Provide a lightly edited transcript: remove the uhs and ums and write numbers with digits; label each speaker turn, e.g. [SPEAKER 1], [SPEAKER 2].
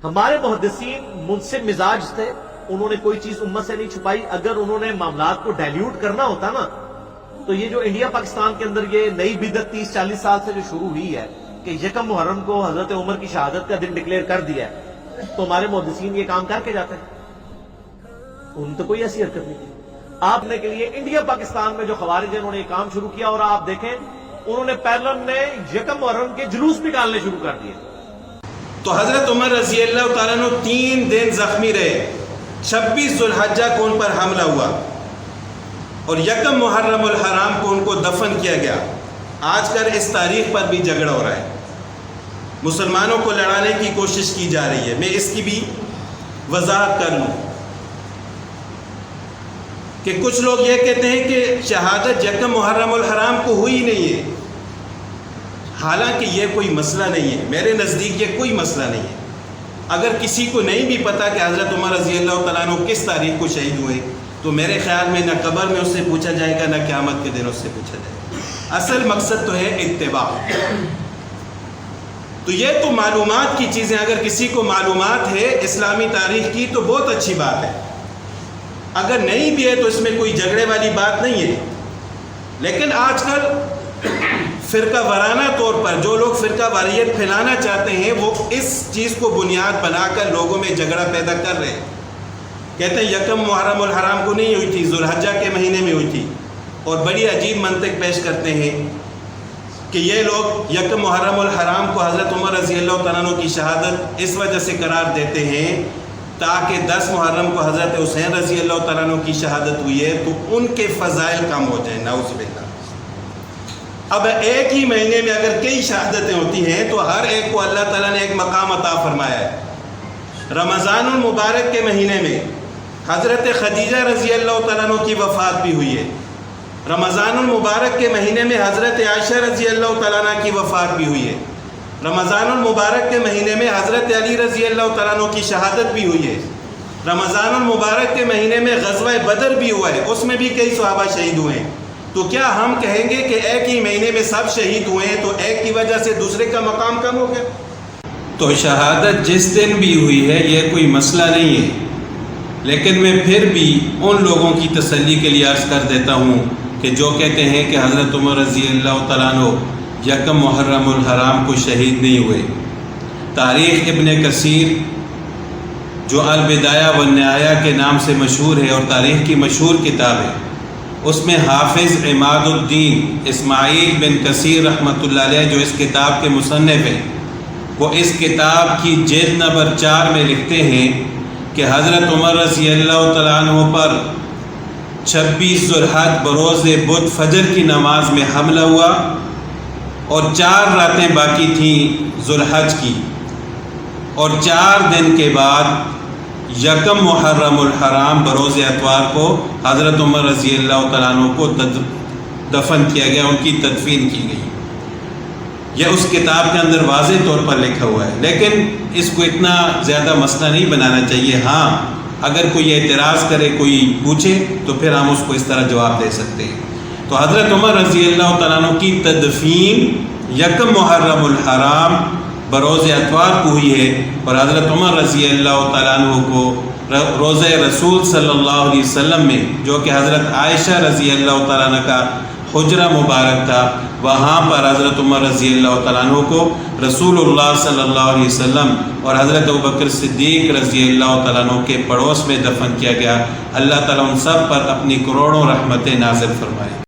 [SPEAKER 1] ہمارے محدثین منصف مزاج تھے، انہوں نے کوئی چیز امت سے نہیں چھپائی. اگر انہوں نے معاملات کو ڈائلیوٹ کرنا ہوتا نا تو یہ جو انڈیا پاکستان کے اندر یہ نئی بدعت 30-40 سال سے جو شروع ہوئی ہے کہ یکم محرم کو حضرت عمر کی شہادت کا دن ڈکلیئر کر دیا ہے، تو ہمارے محدثین یہ کام کر کے جاتے ہیں. ان تو کوئی ایسی حرکت نہیں تھی. آپ نے کے لیے انڈیا پاکستان میں جو خوارج ہیں انہوں نے یہ کام شروع کیا، اور آپ دیکھیں انہوں نے پیرلل میں یکم محرم کے جلوس نکالنے شروع کر دیے.
[SPEAKER 2] تو حضرت عمر رضی اللہ تعالیٰ عنہ 3 دن زخمی رہے. 26 ذوالحجہ کو ان پر حملہ ہوا اور یکم محرم الحرام کو ان کو دفن کیا گیا. آج کل اس تاریخ پر بھی جھگڑا ہو رہا ہے، مسلمانوں کو لڑانے کی کوشش کی جا رہی ہے. میں اس کی بھی وضاحت کر لوں کہ کچھ لوگ یہ کہتے ہیں کہ شہادت یکم محرم الحرام کو ہوئی نہیں ہے، حالانکہ یہ کوئی مسئلہ نہیں ہے. میرے نزدیک یہ کوئی مسئلہ نہیں ہے. اگر کسی کو نہیں بھی پتا کہ حضرت عمر رضی اللہ تعالیٰ عنہ کس تاریخ کو شہید ہوئے تو میرے خیال میں نہ قبر میں اس سے پوچھا جائے گا نہ قیامت کے دن اس سے پوچھا جائے گا. اصل مقصد تو ہے اتباع. تو یہ تو معلومات کی چیزیں، اگر کسی کو معلومات ہے اسلامی تاریخ کی تو بہت اچھی بات ہے. اگر نہیں بھی ہے تو اس میں کوئی جھگڑے والی بات نہیں ہے. لیکن آج کل فرقہ وارانہ طور پر جو لوگ فرقہ واریت پھیلانا چاہتے ہیں وہ اس چیز کو بنیاد بنا کر لوگوں میں جھگڑا پیدا کر رہے ہیں. کہتے ہیں یکم محرم الحرام کو نہیں ہوئی تھی، ذوالحجہ کے مہینے میں ہوئی تھی. اور بڑی عجیب منطق پیش کرتے ہیں کہ یہ لوگ یکم محرم الحرام کو حضرت عمر رضی اللہ تعالیٰ عنہ کی شہادت اس وجہ سے قرار دیتے ہیں تاکہ 10 محرم کو حضرت حسین رضی اللہ تعالیٰ عنہ کی شہادت ہوئی ہے تو ان کے فضائل کم ہو جائیں. نعوذ باللہ. اب ایک ہی مہینے میں اگر کئی شہادتیں ہوتی ہیں تو ہر ایک کو اللہ تعالیٰ نے ایک مقام عطا فرمایا ہے. رمضان المبارک کے مہینے میں حضرت خدیجہ رضی اللہ تعالیٰ عنہ کی وفات بھی ہوئی ہے. رمضان المبارک کے مہینے میں حضرت عائشہ رضی اللہ تعالیٰ عنہ کی وفات بھی ہوئی ہے. رمضان المبارک کے مہینے میں حضرت علی رضی اللہ تعالیٰ عنہ کی شہادت بھی ہوئی ہے. رمضان المبارک کے مہینے میں غزوہ بدر بھی ہوا ہے، اس میں بھی کئی صحابہ شہید ہوئے ہیں. تو کیا ہم کہیں گے کہ ایک ہی مہینے میں سب شہید ہوئے ہیں تو ایک کی وجہ سے دوسرے کا مقام کم ہو گیا؟ تو شہادت جس دن بھی ہوئی ہے یہ کوئی مسئلہ نہیں ہے. لیکن میں پھر بھی ان لوگوں کی تسلی کے لیے عرض کر دیتا ہوں کہ جو کہتے ہیں کہ حضرت عمر رضی اللہ تعالیٰ عنہ یکم محرم الحرام کو شہید نہیں ہوئے. تاریخ ابن کثیر جو البدایہ والنہایہ کے نام سے مشہور ہے اور تاریخ کی مشہور کتاب ہے، اس میں حافظ عماد الدین اسماعیل بن کثیر رحمۃ اللہ علیہ جو اس کتاب کے مصنف ہیں، وہ اس کتاب کی جلد نمبر 4 میں لکھتے ہیں کہ حضرت عمر رضی اللہ تعالیٰ عنہ پر 26 ذوالحجہ بروز بدھ فجر کی نماز میں حملہ ہوا اور 4 راتیں باقی تھیں ذوالحجہ کی، اور 4 دن کے بعد یکم محرم الحرام بروز اتوار کو حضرت عمر رضی اللہ تعالیٰ عنہ کو دفن کیا گیا، ان کی تدفین کی گئی. یہ اس کتاب کے اندر واضح طور پر لکھا ہوا ہے. لیکن اس کو اتنا زیادہ مسئلہ نہیں بنانا چاہیے. ہاں اگر کوئی اعتراض کرے، کوئی پوچھے تو پھر ہم اس کو اس طرح جواب دے سکتے ہیں. تو حضرت عمر رضی اللہ تعالیٰ عنہ کی تدفین یکم محرم الحرام بروز اتوار کو ہوئی ہے، اور حضرت عمر رضی اللہ تعالیٰ عنہ کو روضہ رسول صلی اللہ علیہ وسلم میں جو کہ حضرت عائشہ رضی اللہ تعالیٰ عنہ کا حجرہ مبارک تھا، وہاں پر حضرت عمر رضی اللہ تعالیٰ عنہ کو رسول اللہ صلی اللہ علیہ وسلم اور حضرت ابوبکر صدیق رضی اللہ تعالیٰ عنہ کے پڑوس میں دفن کیا گیا. اللہ تعالیٰ ان سب پر اپنی کروڑوں رحمتیں نازل فرمائے.